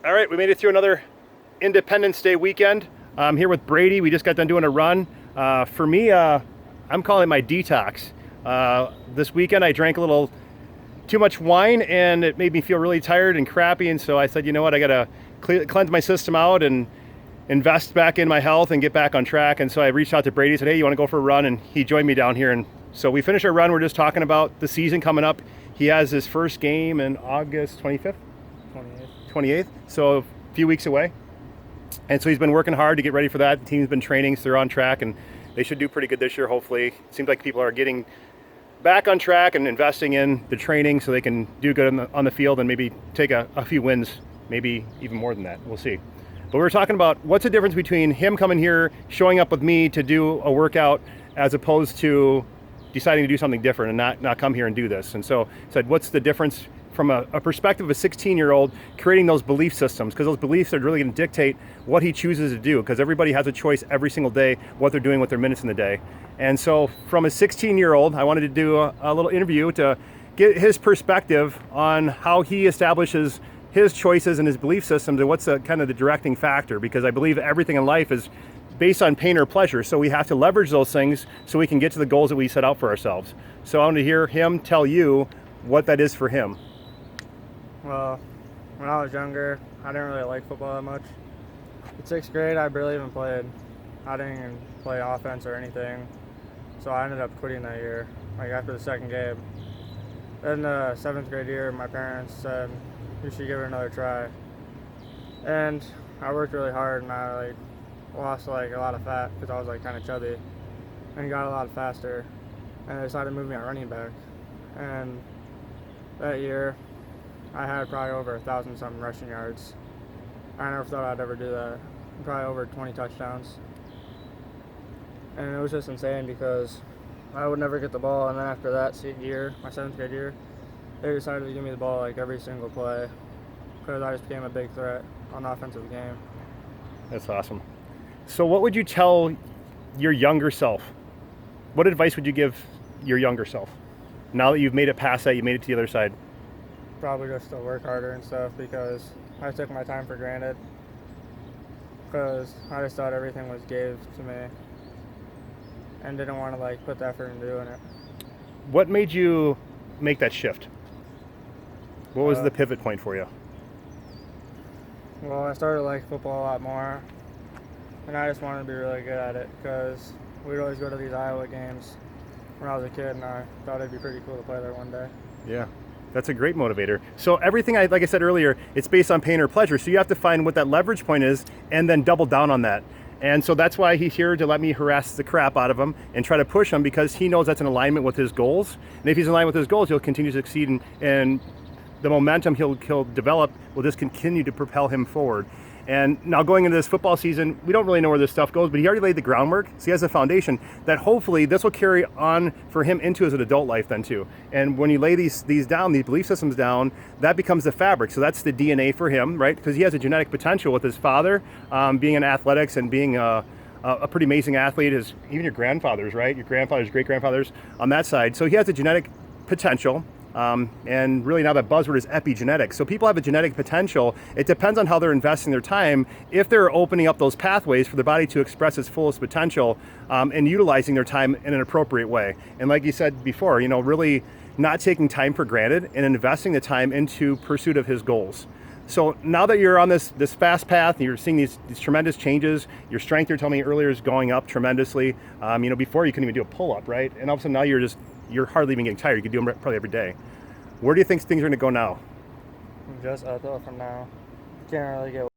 All right, we made it through another Independence Day weekend. I'm here with Brady. We just got done doing a run. For me, I'm calling it my detox. This weekend I drank a little too much wine and it made me feel really tired and crappy, and so I said, you know what, I gotta cleanse my system out and invest back in my health and get back on track. And so I reached out to Brady and said, hey, you wanna go for a run? And he joined me down here, and so we finished our run. We're just talking about the season coming up. He has his first game in August 25th? 28th, so a few weeks away. And so he's been working hard to get ready for that. The team's been training, so they're on track, and they should do pretty good this year, hopefully. It seems like people are getting back on track and investing in the training so they can do good on the field and maybe take a few wins, maybe even more than that. We'll see. But we were talking about what's the difference between him coming here, showing up with me to do a workout, as opposed to deciding to do something different and not come here and do this. And so I said, what's the difference from a perspective of a 16-year-old, creating those belief systems, because those beliefs are really going to dictate what he chooses to do, because everybody has a choice every single day what they're doing with their minutes in the day. And so from a 16-year-old, I wanted to do a little interview to get his perspective on how he establishes his choices and his belief systems, and what's kind of the directing factor, because I believe everything in life is based on pain or pleasure, so we have to leverage those things so we can get to the goals that we set out for ourselves. So I want to hear him tell you what that is for him. Well, when I was younger, I didn't really like football that much. In 6th grade, I barely even played. I didn't even play offense or anything. So I ended up quitting that year, like after the second game. Then the 7th grade year, my parents said, you should give it another try. And I worked really hard, and I lost a lot of fat because I was kind of chubby, and got a lot faster. And they decided to move me at running back. And that year, I had probably over 1,000-something rushing yards. I never thought I'd ever do that. Probably over 20 touchdowns. And it was just insane because I would never get the ball. And then after that year, my 7th grade year, they decided to give me the ball every single play, because I just became a big threat on the offensive game. That's awesome. So what would you tell your younger self? What advice would you give your younger self now that you've made it past that, you made it to the other side? Probably just to work harder and stuff, because I took my time for granted, because I just thought everything was gave to me and didn't want to put the effort into doing it. What made you make that shift? What was the pivot point for you? Well, I started to like football a lot more, and I just wanted to be really good at it, because we'd always go to these Iowa games when I was a kid, and I thought it'd be pretty cool to play there one day. Yeah. That's a great motivator. So everything, like I said earlier, it's based on pain or pleasure. So you have to find what that leverage point is and then double down on that. And so that's why he's here, to let me harass the crap out of him and try to push him, because he knows that's in alignment with his goals. And if he's in line with his goals, he'll continue to succeed, and the momentum he'll develop will just continue to propel him forward. And now going into this football season, we don't really know where this stuff goes, but he already laid the groundwork, so he has a foundation that hopefully this will carry on for him into his adult life then too. And when you lay these down, these belief systems down, that becomes the fabric. So that's the DNA for him, right? Because he has a genetic potential with his father being in athletics and being a pretty amazing athlete, as even your grandfathers, right? Your grandfathers, great-grandfathers on that side. So he has a genetic potential. And really now that buzzword is epigenetics. So people have a genetic potential. It depends on how they're investing their time, if they're opening up those pathways for the body to express its fullest potential, and utilizing their time in an appropriate way. And like you said before, really not taking time for granted and investing the time into pursuit of his goals. So now that you're on this fast path, and you're seeing these tremendous changes, your strength, you're telling me earlier, is going up tremendously. Before you couldn't even do a pull-up, right? And all of a sudden now you're hardly even getting tired. You could do them probably every day. Where do you think things are going to go now? Just uphill from now. Can't really get